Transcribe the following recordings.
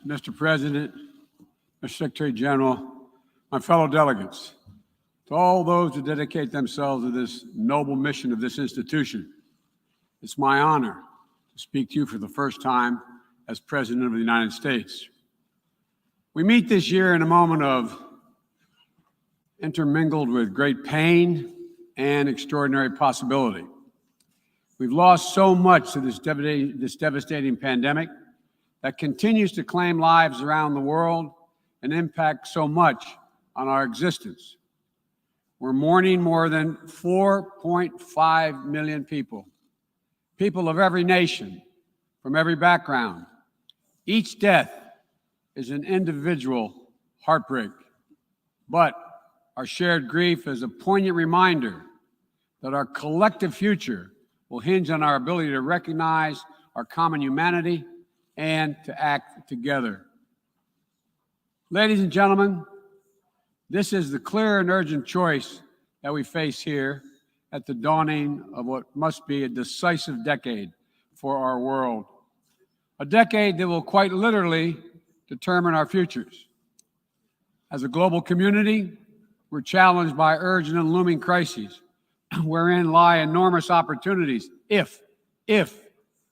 Mr. President, Mr. Secretary General, my fellow delegates, to all those who dedicate themselves to this noble mission of this institution, it's my honor to speak to you for the first time as President of the United States. We meet this year in a moment of intermingled with great pain and extraordinary possibility. We've lost so much to this devastating pandemic that continues to claim lives around the world and impact so much on our existence. We're mourning more than 4.5 million people of every nation, from every background. Each death is an individual heartbreak, but our shared grief is a poignant reminder that our collective future will hinge on our ability to recognize our common humanity and to act together. Ladies and gentlemen, this is the clear and urgent choice that we face here at the dawning of what must be a decisive decade for our world. A decade that will quite literally determine our futures. As a global community, we're challenged by urgent and looming crises, wherein lie enormous opportunities if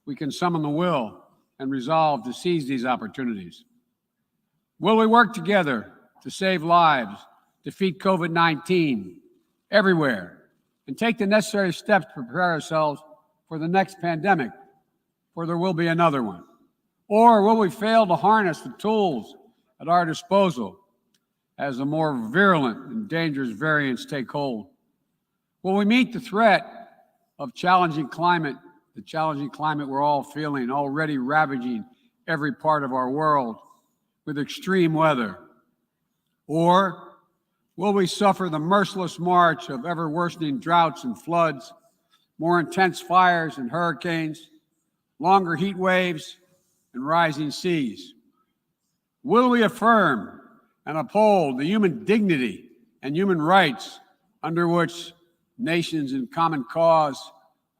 we can summon the will and resolve to seize these opportunities. Will we work together to save lives, defeat COVID-19 everywhere, and take the necessary steps to prepare ourselves for the next pandemic, for there will be another one? Or will we fail to harness the tools at our disposal as the more virulent and dangerous variants take hold? Will we meet the threat of the challenging climate we're all feeling, already ravaging every part of our world with extreme weather? Or will we suffer the merciless march of ever-worsening droughts and floods, more intense fires and hurricanes, longer heat waves, and rising seas? Will we affirm and uphold the human dignity and human rights under which nations in common cause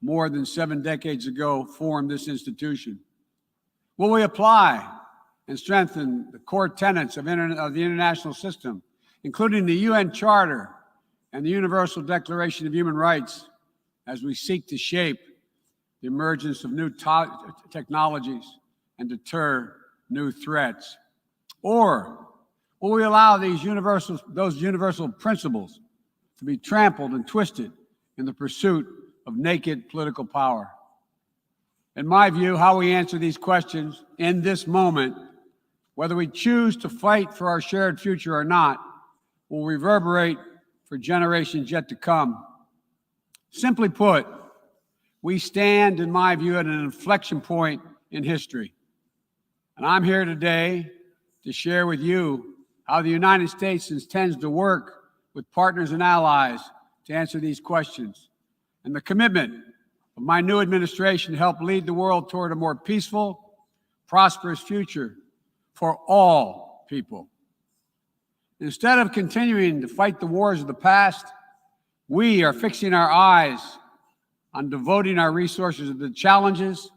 more than 7 decades ago formed this institution? Will we apply and strengthen the core tenets of the international system, including the UN Charter and the Universal Declaration of Human Rights, as we seek to shape the emergence of new technologies and deter new threats? Or will we allow those universal principles to be trampled and twisted in the pursuit of naked political power? In my view, how we answer these questions in this moment, whether we choose to fight for our shared future or not, will reverberate for generations yet to come. Simply put, we stand, in my view, at an inflection point in history. And I'm here today to share with you how the United States intends to work with partners and allies to answer these questions, and the commitment of my new administration to help lead the world toward a more peaceful, prosperous future for all people. Instead of continuing to fight the wars of the past, we are fixing our eyes on devoting our resources to the challenges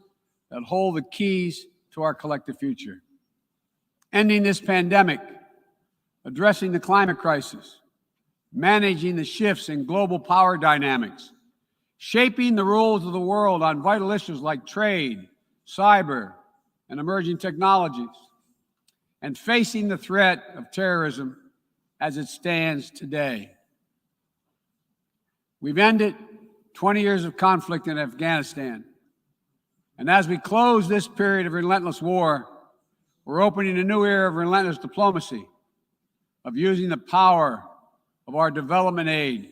that hold the keys to our collective future. Ending this pandemic, addressing the climate crisis, managing the shifts in global power dynamics, shaping the rules of the world on vital issues like trade, cyber, and emerging technologies, and facing the threat of terrorism as it stands today. We've ended 20 years of conflict in Afghanistan. And as we close this period of relentless war, we're opening a new era of relentless diplomacy, of using the power of our development aid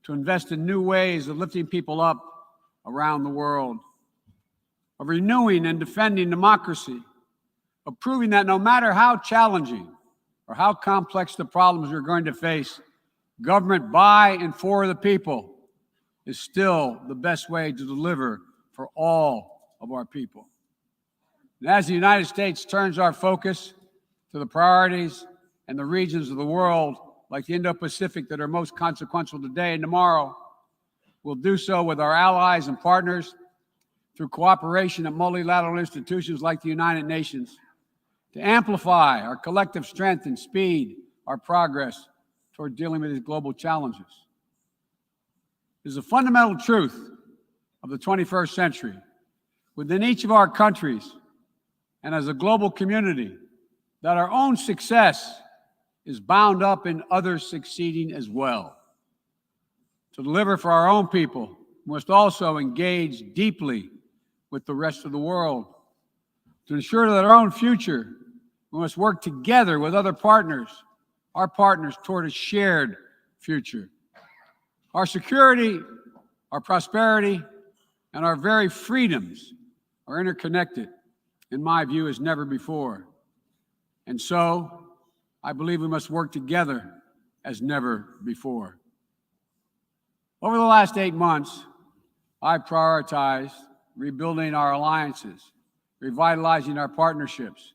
to invest in new ways of lifting people up around the world, of renewing and defending democracy, of proving that no matter how challenging or how complex the problems we're going to face, government by and for the people is still the best way to deliver for all of our people. And as the United States turns our focus to the priorities and the regions of the world, like the Indo-Pacific, that are most consequential today and tomorrow, we'll do so with our allies and partners through cooperation at multilateral institutions like the United Nations to amplify our collective strength and speed our progress toward dealing with these global challenges. It is a fundamental truth of the 21st century within each of our countries and as a global community that our own success is bound up in others succeeding as well. To deliver for our own people, we must also engage deeply with the rest of the world. To ensure that our own future, we must work together with other partners, our partners, toward a shared future. Our security, our prosperity, and our very freedoms are interconnected, in my view, as never before. And so, I believe we must work together as never before. Over the last 8 months, I prioritized rebuilding our alliances, revitalizing our partnerships,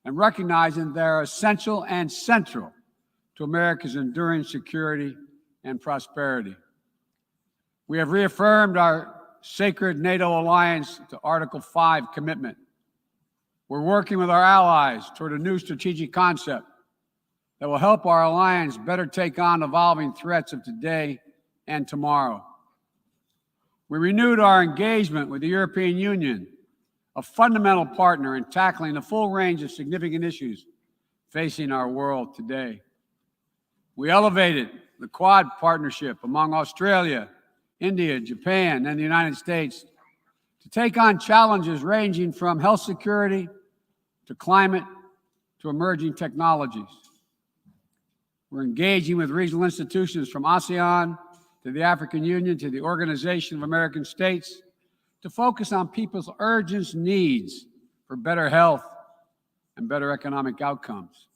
and recognizing they're essential and central to America's enduring security and prosperity. We have reaffirmed our sacred NATO alliance to Article 5 commitment. We're working with our allies toward a new strategic concept that will help our alliance better take on evolving threats of today and tomorrow. We renewed our engagement with the European Union, a fundamental partner in tackling the full range of significant issues facing our world today. We elevated the Quad partnership among Australia, India, Japan, and the United States to take on challenges ranging from health security to climate to emerging technologies. We're engaging with regional institutions from ASEAN to the African Union to the Organization of American States to focus on people's urgent needs for better health and better economic outcomes.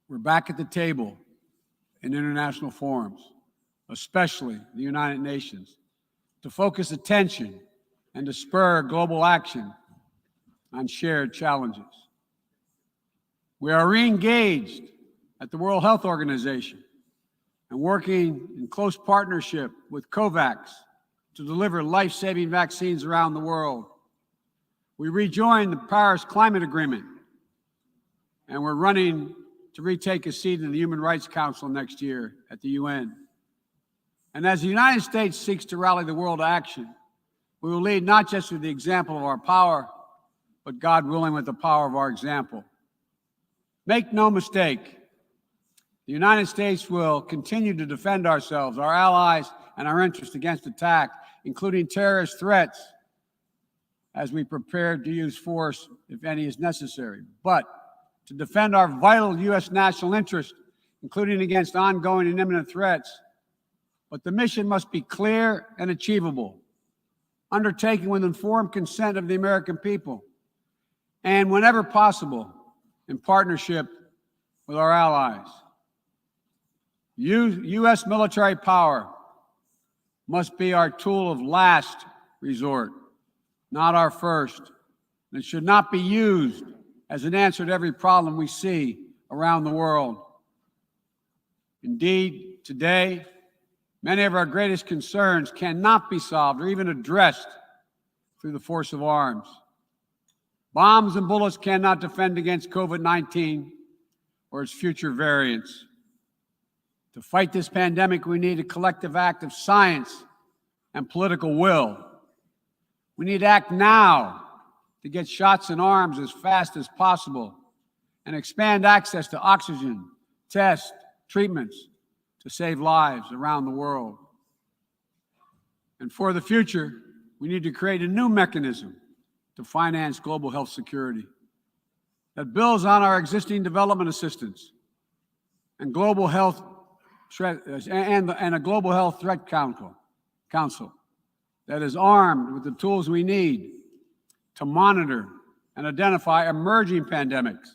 We're back at the table in international forums, especially the United Nations, to focus attention and to spur global action on shared challenges. We are re-engaged at the World Health Organization and working in close partnership with COVAX to deliver life-saving vaccines around the world. We rejoined the Paris Climate Agreement, and we're running to retake a seat in the Human Rights Council next year at the UN. And as the United States seeks to rally the world to action, we will lead not just with the example of our power, but God willing with the power of our example. Make no mistake, the United States will continue to defend ourselves, our allies, and our interests against attack, including terrorist threats, as we prepare to use force, if any is necessary. But to defend our vital U.S. national interest, including against ongoing and imminent threats. But the mission must be clear and achievable, undertaken with informed consent of the American people, and whenever possible, in partnership with our allies. U.S. military power must be our tool of last resort, not our first. And it should not be used as an answer to every problem we see around the world. Indeed, today, many of our greatest concerns cannot be solved or even addressed through the force of arms. Bombs and bullets cannot defend against COVID-19 or its future variants. To fight this pandemic, we need a collective act of science and political will. We need to act now to get shots in arms as fast as possible and expand access to oxygen, tests, treatments to save lives around the world. And for the future, we need to create a new mechanism to finance global health security that builds on our existing development assistance and global health and a global health threat council that is armed with the tools we need to monitor and identify emerging pandemics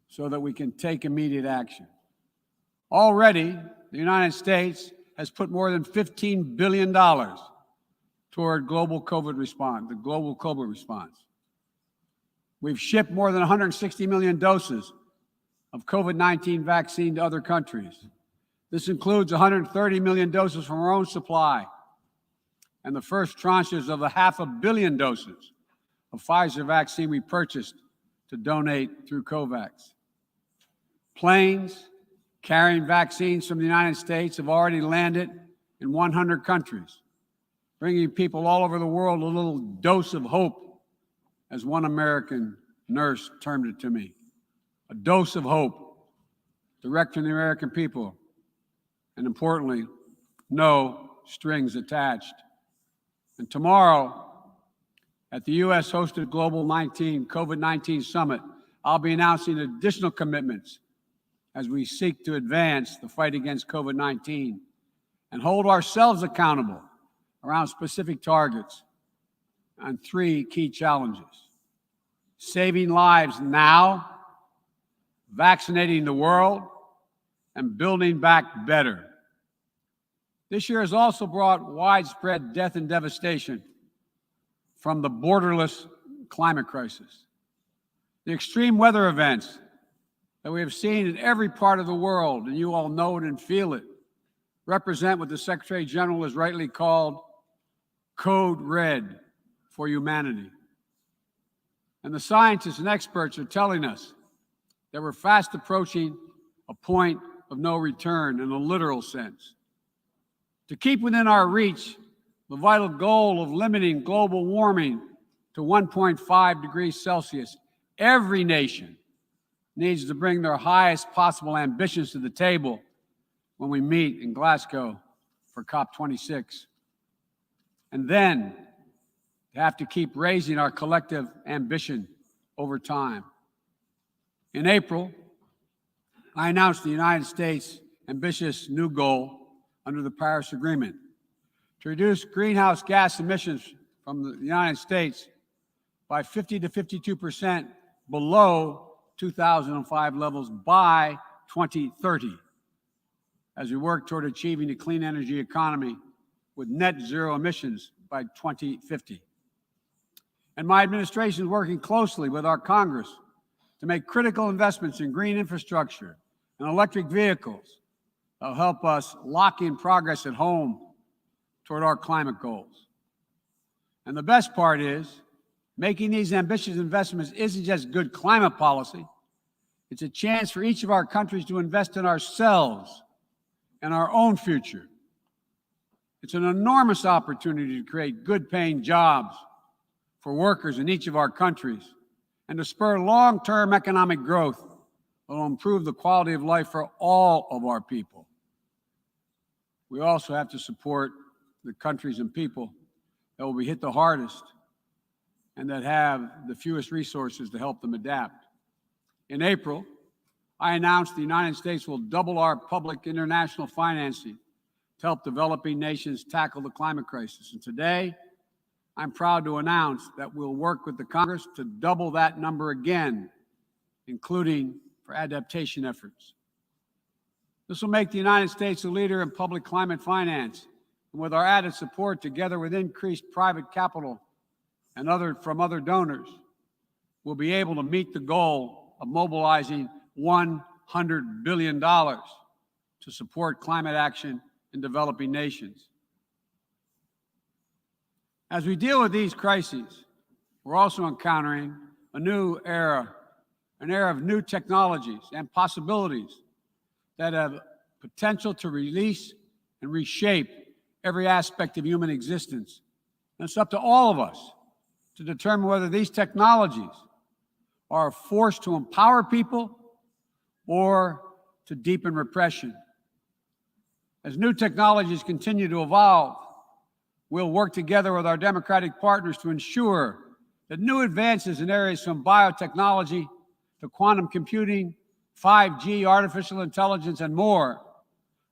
so that we can take immediate action. Already, the United States has put more than $15 billion toward the global COVID response. We've shipped more than 160 million doses of COVID-19 vaccine to other countries. This includes 130 million doses from our own supply and the first tranches of the 500 million doses of Pfizer vaccine we purchased to donate through COVAX. Planes carrying vaccines from the United States have already landed in 100 countries, bringing people all over the world a little dose of hope, as one American nurse termed it to me. A dose of hope, direct from the American people, and importantly, no strings attached. And tomorrow, at the U.S.-hosted Global COVID-19 Summit, I'll be announcing additional commitments as we seek to advance the fight against COVID-19 and hold ourselves accountable around specific targets on 3 key challenges: saving lives now, vaccinating the world, and building back better. This year has also brought widespread death and devastation from the borderless climate crisis. The extreme weather events that we have seen in every part of the world, and you all know it and feel it, represent what the Secretary General has rightly called Code Red for humanity. And the scientists and experts are telling us that we're fast approaching a point of no return in a literal sense. To keep within our reach the vital goal of limiting global warming to 1.5 degrees Celsius, every nation needs to bring their highest possible ambitions to the table when we meet in Glasgow for COP26. And then have to keep raising our collective ambition over time. In April, I announced the United States' ambitious new goal under the Paris Agreement to reduce greenhouse gas emissions from the United States by 50 to 52% below 2005 levels by 2030, as we work toward achieving a clean energy economy with net zero emissions by 2050. And my administration is working closely with our Congress to make critical investments in green infrastructure and electric vehicles that will help us lock in progress at home toward our climate goals. And the best part is, making these ambitious investments isn't just good climate policy, it's a chance for each of our countries to invest in ourselves and our own future. It's an enormous opportunity to create good-paying jobs for workers in each of our countries and to spur long-term economic growth that will improve the quality of life for all of our people. We also have to support the countries and people that will be hit the hardest and that have the fewest resources to help them adapt. In April, I announced the United States will double our public international financing to help developing nations tackle the climate crisis. And today, I'm proud to announce that we'll work with the Congress to double that number again, including for adaptation efforts. This will make the United States a leader in public climate finance, and with our added support, together with increased private capital and from other donors, we'll be able to meet the goal of mobilizing $100 billion to support climate action in developing nations. As we deal with these crises, we're also encountering a new era, an era of new technologies and possibilities that have potential to release and reshape every aspect of human existence. And it's up to all of us to determine whether these technologies are a force to empower people or to deepen repression. As new technologies continue to evolve, we'll work together with our democratic partners to ensure that new advances in areas from biotechnology to quantum computing, 5G, artificial intelligence, and more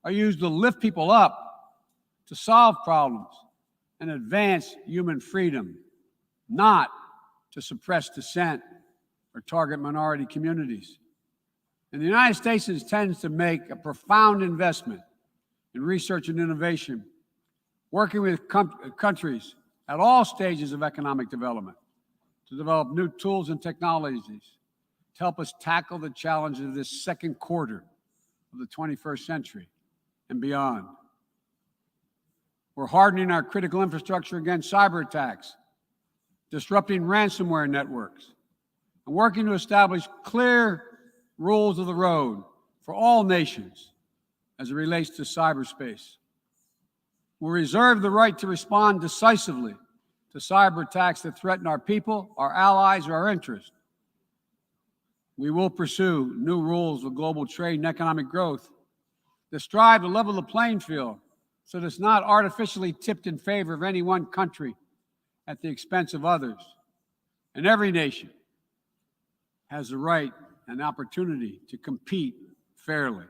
are used to lift people up, to solve problems, and advance human freedom, not to suppress dissent or target minority communities. And the United States intends to make a profound investment in research and innovation, working with countries at all stages of economic development to develop new tools and technologies to help us tackle the challenges of this second quarter of the 21st century and beyond. We're hardening our critical infrastructure against cyber attacks, disrupting ransomware networks, and working to establish clear rules of the road for all nations as it relates to cyberspace. We reserve the right to respond decisively to cyber attacks that threaten our people, our allies, or our interests. We will pursue new rules of global trade and economic growth that strive to level the playing field so that it's not artificially tipped in favor of any one country at the expense of others. And every nation has the right and opportunity to compete fairly.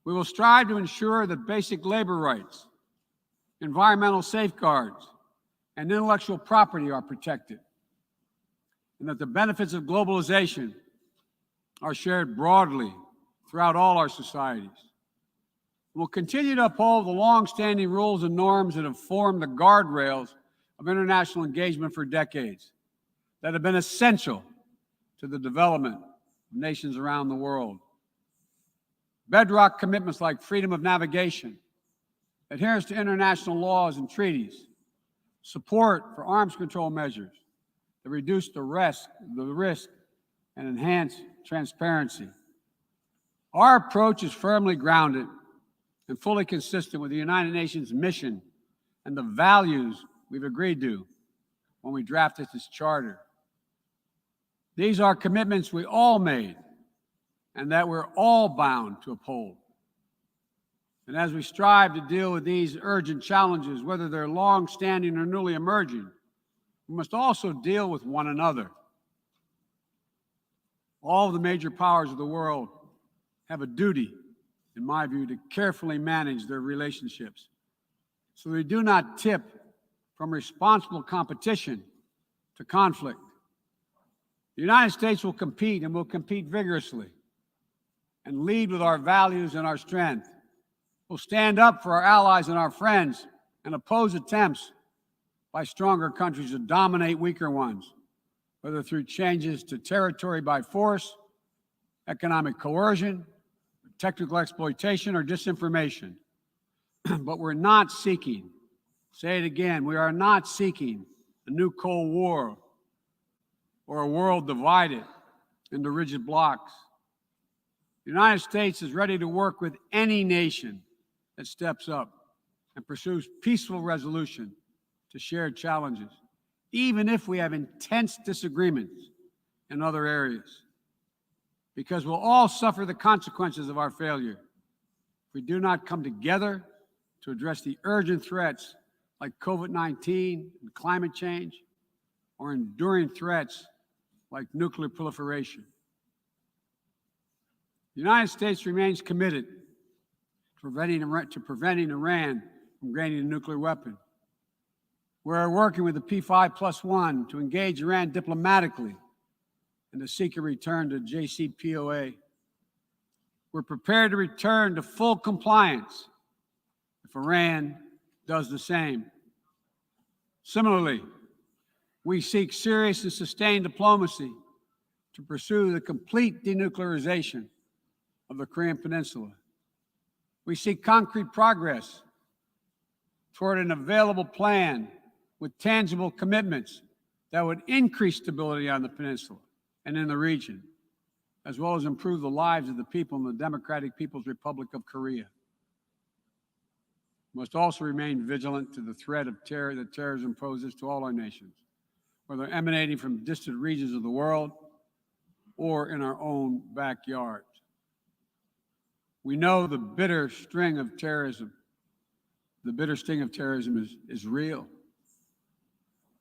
We will strive to ensure that basic labor rights, environmental safeguards, and intellectual property are protected, and that the benefits of globalization are shared broadly throughout all our societies. We'll continue to uphold the long-standing rules and norms that have formed the guardrails of international engagement for decades, that have been essential to the development of nations around the world. Bedrock commitments like freedom of navigation, adherence to international laws and treaties, support for arms control measures that reduce the risk and enhance transparency. Our approach is firmly grounded and fully consistent with the United Nations mission and the values we've agreed to when we drafted this charter. These are commitments we all made and that we're all bound to uphold. And as we strive to deal with these urgent challenges, whether they're long-standing or newly emerging, we must also deal with one another. All of the major powers of the world have a duty, in my view, to carefully manage their relationships so they do not tip from responsible competition to conflict. The United States will compete and will compete vigorously and lead with our values and our strength. We'll stand up for our allies and our friends and oppose attempts by stronger countries to dominate weaker ones, whether through changes to territory by force, economic coercion, technical exploitation, or disinformation. But we're not seeking, say it again, we are not seeking a new Cold War or a world divided into rigid blocks. The United States is ready to work with any nation that steps up and pursues peaceful resolution to shared challenges, even if we have intense disagreements in other areas, because we'll all suffer the consequences of our failure if we do not come together to address the urgent threats like COVID-19 and climate change, or enduring threats like nuclear proliferation. The United States remains committed to preventing Iran from gaining a nuclear weapon. We're working with the P5+1 to engage Iran diplomatically and to seek a return to JCPOA. We're prepared to return to full compliance if Iran does the same. Similarly, we seek serious and sustained diplomacy to pursue the complete denuclearization of the Korean Peninsula. We seek concrete progress toward an available plan with tangible commitments that would increase stability on the peninsula and in the region, as well as improve the lives of the people in the Democratic People's Republic of Korea. We must also remain vigilant to the threat of terror that terrorism poses to all our nations, whether emanating from distant regions of the world or in our own backyards. We know the bitter sting of terrorism is real.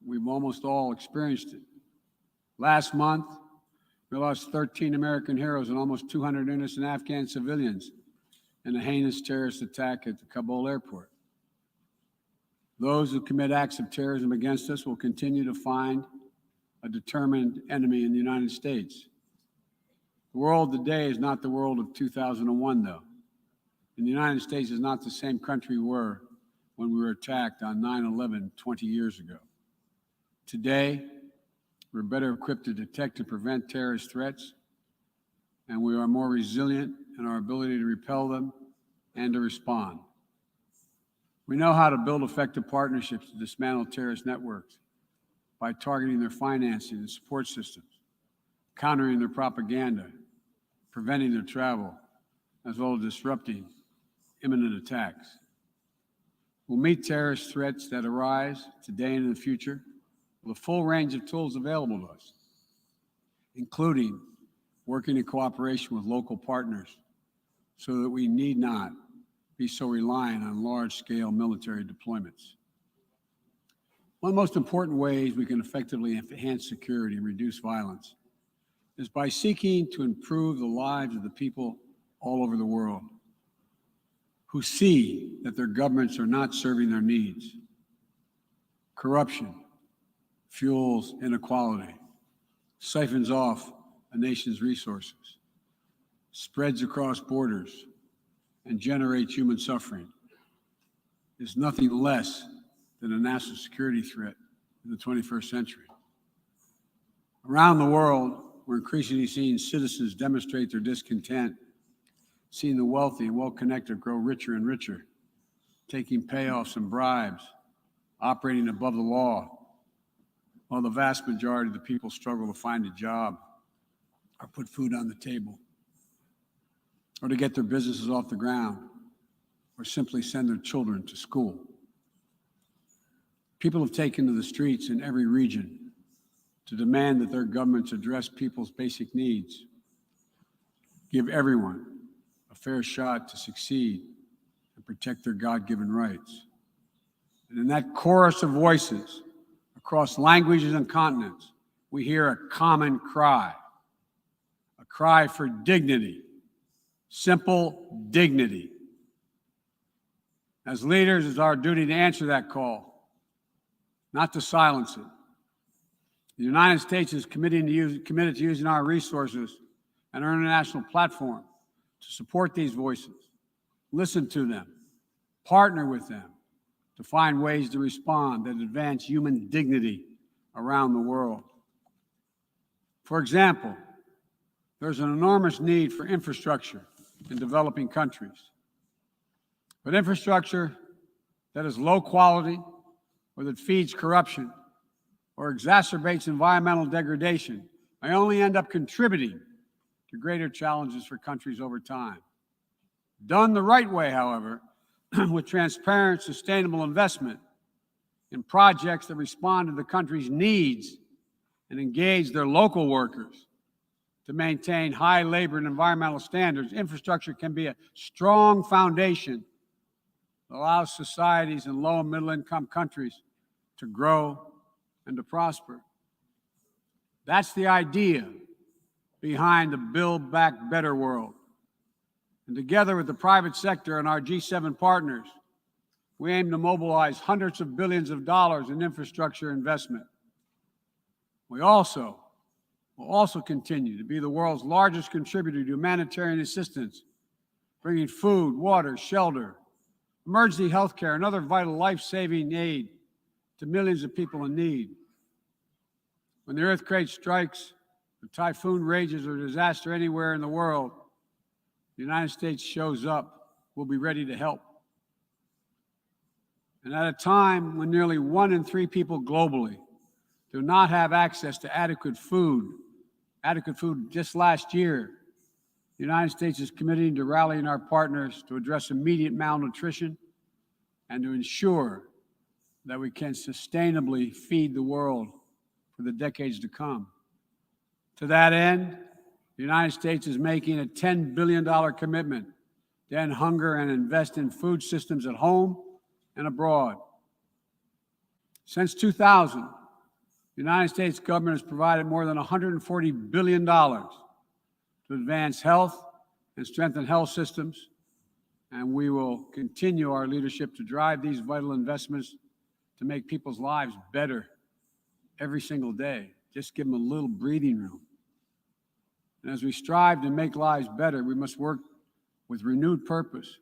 We've almost all experienced it. Last month, we lost 13 American heroes and almost 200 innocent Afghan civilians in a heinous terrorist attack at the Kabul airport. Those who commit acts of terrorism against us will continue to find a determined enemy in the United States. The world today is not the world of 2001, though. And the United States is not the same country we were when we were attacked on 9/11 20 years ago. Today, we're better equipped to detect and prevent terrorist threats, and we are more resilient in our ability to repel them and to respond. We know how to build effective partnerships to dismantle terrorist networks by targeting their financing and support systems, countering their propaganda, preventing their travel, as well as disrupting imminent attacks. We'll meet terrorist threats that arise today and in the future with a full range of tools available to us, including working in cooperation with local partners so that we need not be so reliant on large-scale military deployments. One of the most important ways we can effectively enhance security and reduce violence is by seeking to improve the lives of the people all over the world who see that their governments are not serving their needs. Corruption fuels inequality, siphons off a nation's resources, spreads across borders, and generates human suffering, is nothing less than a national security threat in the 21st century. Around the world, we're increasingly seeing citizens demonstrate their discontent, seeing the wealthy and well-connected grow richer and richer, taking payoffs and bribes, operating above the law, while the vast majority of the people struggle to find a job or put food on the table, or to get their businesses off the ground, or simply send their children to school. People have taken to the streets in every region to demand that their governments address people's basic needs, give everyone a fair shot to succeed, and protect their God-given rights. And in that chorus of voices, across languages and continents, we hear a common cry, a cry for dignity, simple dignity. As leaders, it's our duty to answer that call, not to silence it. The United States is committed to using our resources and our international platform to support these voices, listen to them, partner with them to find ways to respond that advance human dignity around the world. For example, there's an enormous need for infrastructure in developing countries. But infrastructure that is low quality or that feeds corruption or exacerbates environmental degradation may only end up contributing to greater challenges for countries over time. Done the right way, however, with transparent, sustainable investment in projects that respond to the country's needs and engage their local workers to maintain high labor and environmental standards, infrastructure can be a strong foundation that allows societies in low and middle income countries to grow and to prosper. That's the idea behind the Build Back Better world. And together with the private sector and our G7 partners, we aim to mobilize hundreds of billions of dollars in infrastructure investment. We will also continue to be the world's largest contributor to humanitarian assistance, bringing food, water, shelter, emergency health care, and other vital life-saving aid to millions of people in need. When the earthquake strikes, the typhoon rages, or disaster anywhere in the world, the United States shows up, we'll be ready to help. And at a time when nearly 1 in 3 people globally do not have access to adequate food just last year, the United States is committing to rallying our partners to address immediate malnutrition and to ensure that we can sustainably feed the world for the decades to come. To that end, the United States is making a $10 billion commitment to end hunger and invest in food systems at home and abroad. Since 2000, the United States government has provided more than $140 billion to advance health and strengthen health systems, and we will continue our leadership to drive these vital investments to make people's lives better every single day. Just give them a little breathing room. And as we strive to make lives better, we must work with renewed purpose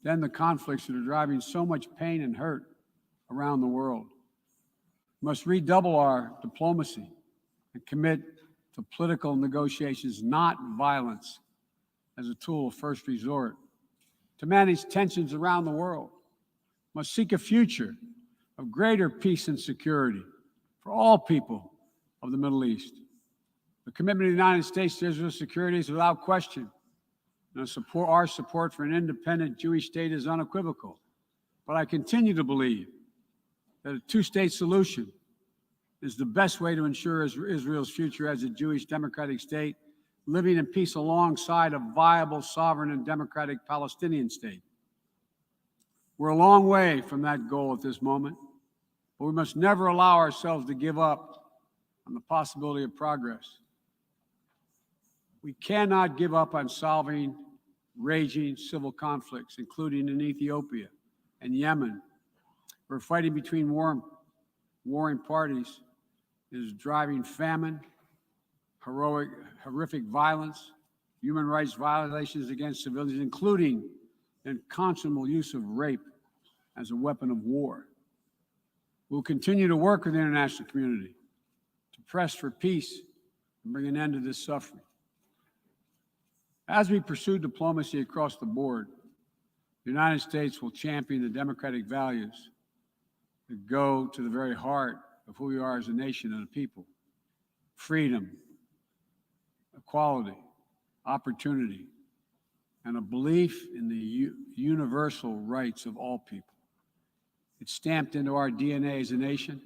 to end the conflicts that are driving so much pain and hurt around the world. We must redouble our diplomacy and commit to political negotiations, not violence, as a tool of first resort. To manage tensions around the world, we must seek a future of greater peace and security for all people of the Middle East. The commitment of the United States to Israel's security is without question, and our support for an independent Jewish state is unequivocal. But I continue to believe that a two-state solution is the best way to ensure Israel's future as a Jewish democratic state, living in peace alongside a viable, sovereign, and democratic Palestinian state. We're a long way from that goal at this moment, but we must never allow ourselves to give up on the possibility of progress. We cannot give up on solving raging civil conflicts, including in Ethiopia and Yemen, where fighting between warring parties is driving famine, horrific violence, human rights violations against civilians, including the unconscionable use of rape as a weapon of war. We'll continue to work with the international community to press for peace and bring an end to this suffering. As we pursue diplomacy across the board, the United States will champion the democratic values that go to the very heart of who we are as a nation and a people: freedom, equality, opportunity, and a belief in the universal rights of all people. It's stamped into our DNA as a nation,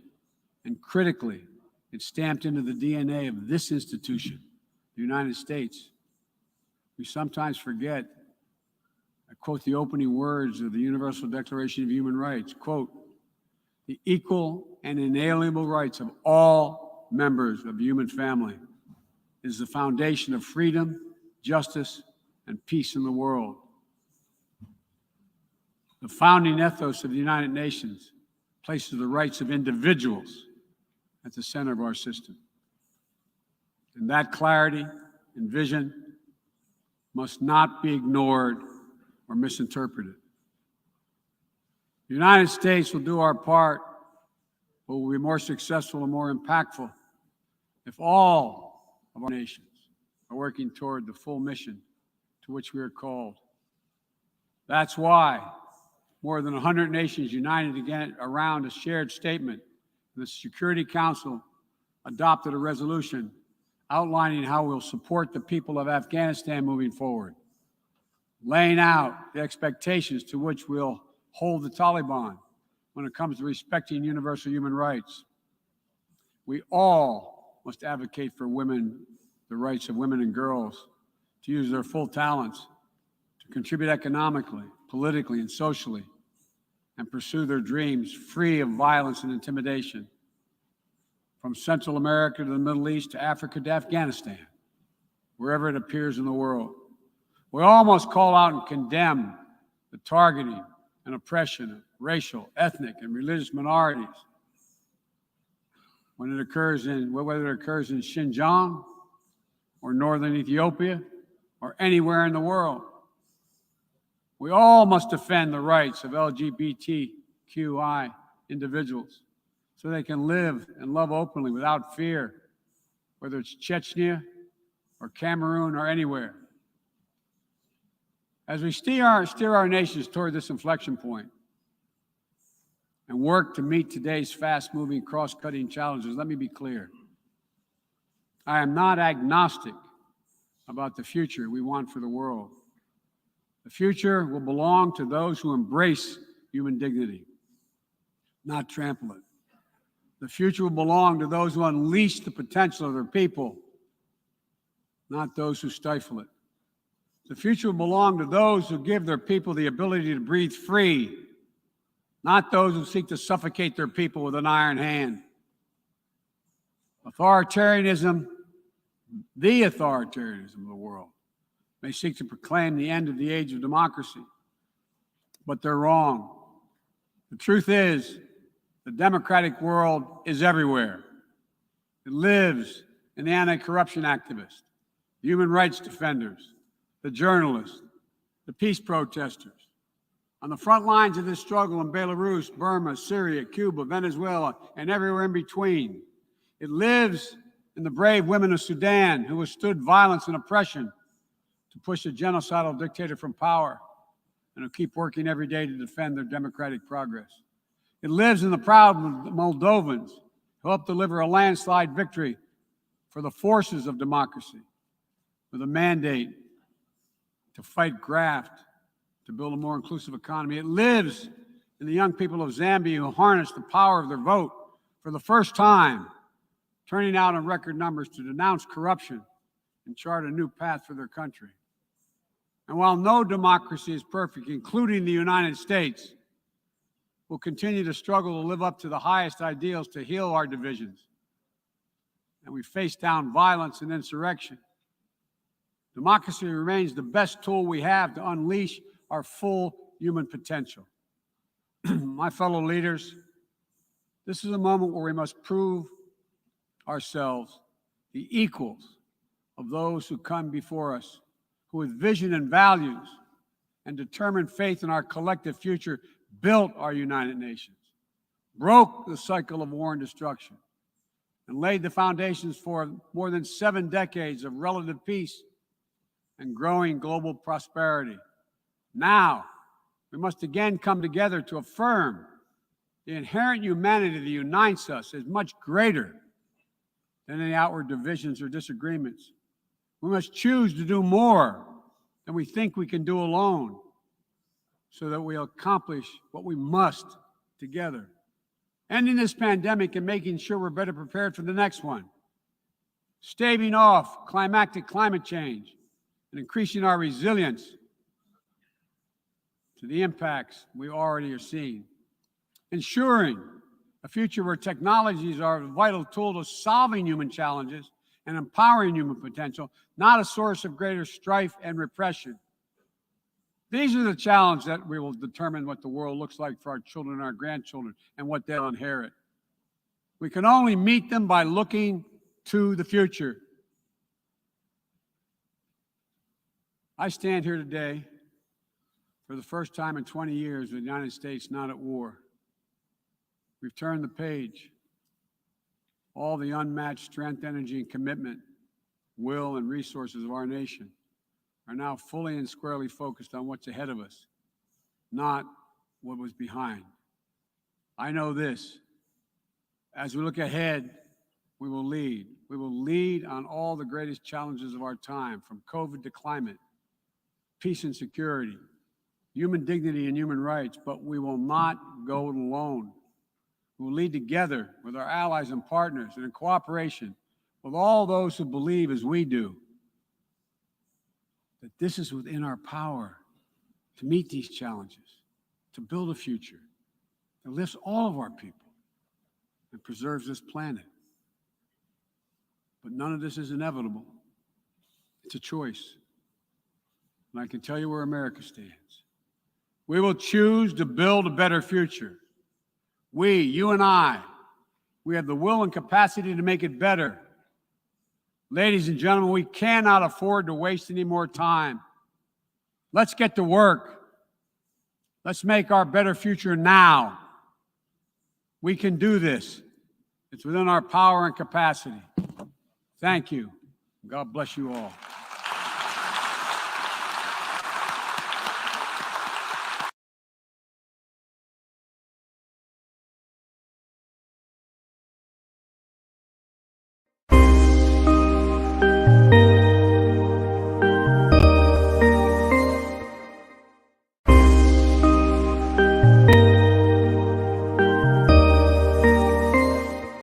and critically, it's stamped into the DNA of this institution, the United States. We sometimes forget, I quote the opening words of the Universal Declaration of Human Rights, quote, "The equal and inalienable rights of all members of the human family is the foundation of freedom, justice, and peace in the world." The founding ethos of the United Nations places the rights of individuals at the center of our system. And that clarity and vision must not be ignored or misinterpreted. The United States will do our part, but will be more successful and more impactful if all of our nations are working toward the full mission to which we are called. That's why more than 100 nations united again around a shared statement, and the Security Council adopted a resolution outlining how we'll support the people of Afghanistan moving forward, laying out the expectations to which we'll hold the Taliban when it comes to respecting universal human rights. We all must advocate for women, the rights of women and girls to use their full talents, to contribute economically, politically, and socially, and pursue their dreams free of violence and intimidation. From Central America to the Middle East to Africa to Afghanistan, wherever it appears in the world. We all must call out and condemn the targeting and oppression of racial, ethnic, and religious minorities whether it occurs in Xinjiang or northern Ethiopia or anywhere in the world. We all must defend the rights of LGBTQI individuals so they can live and love openly without fear, whether it's Chechnya or Cameroon or anywhere. As we steer our nations toward this inflection point and work to meet today's fast-moving, cross-cutting challenges, let me be clear. I am not agnostic about the future we want for the world. The future will belong to those who embrace human dignity, not trample it. The future will belong to those who unleash the potential of their people, not those who stifle it. The future will belong to those who give their people the ability to breathe free, not those who seek to suffocate their people with an iron hand. Authoritarianism, the authoritarianism of the world, may seek to proclaim the end of the age of democracy, but they're wrong. The truth is, the democratic world is everywhere. It lives in the anti-corruption activists, human rights defenders, the journalists, the peace protesters. On the front lines of this struggle in Belarus, Burma, Syria, Cuba, Venezuela, and everywhere in between. It lives in the brave women of Sudan who withstood violence and oppression to push a genocidal dictator from power and who keep working every day to defend their democratic progress. It lives in the proud Moldovans who helped deliver a landslide victory for the forces of democracy with a mandate to fight graft, to build a more inclusive economy. It lives in the young people of Zambia who harnessed the power of their vote for the first time, turning out in record numbers to denounce corruption and chart a new path for their country. And while no democracy is perfect, including the United States, we'll continue to struggle to live up to the highest ideals to heal our divisions. And we face down violence and insurrection. Democracy remains the best tool we have to unleash our full human potential. My fellow leaders, this is a moment where we must prove ourselves the equals of those who come before us, who with vision and values and determined faith in our collective future built our United Nations, broke the cycle of war and destruction, and laid the foundations for more than 7 decades of relative peace and growing global prosperity. Now, we must again come together to affirm the inherent humanity that unites us is much greater than any outward divisions or disagreements. We must choose to do more than we think we can do alone so that we accomplish what we must together. Ending this pandemic and making sure we're better prepared for the next one. Staving off climactic climate change and increasing our resilience to the impacts we already are seeing. Ensuring a future where technologies are a vital tool to solving human challenges and empowering human potential, not a source of greater strife and repression. These are the challenges that we will determine what the world looks like for our children and our grandchildren and what they'll inherit. We can only meet them by looking to the future. I stand here today for the first time in 20 years with the United States not at war. We've turned the page. All the unmatched strength, energy, and commitment, will, and resources of our nation are now fully and squarely focused on what's ahead of us, not what was behind. I know this. As we look ahead, we will lead. We will lead on all the greatest challenges of our time, from COVID to climate, peace and security, human dignity and human rights, but we will not go it alone. We will lead together with our allies and partners and in cooperation with all those who believe as we do that this is within our power to meet these challenges, to build a future that lifts all of our people and preserves this planet. But none of this is inevitable. It's a choice. And I can tell you where America stands. We will choose to build a better future. We, you and I, we have the will and capacity to make it better. Ladies and gentlemen, we cannot afford to waste any more time. Let's get to work. Let's make our better future now. We can do this. It's within our power and capacity. Thank you. God bless you all.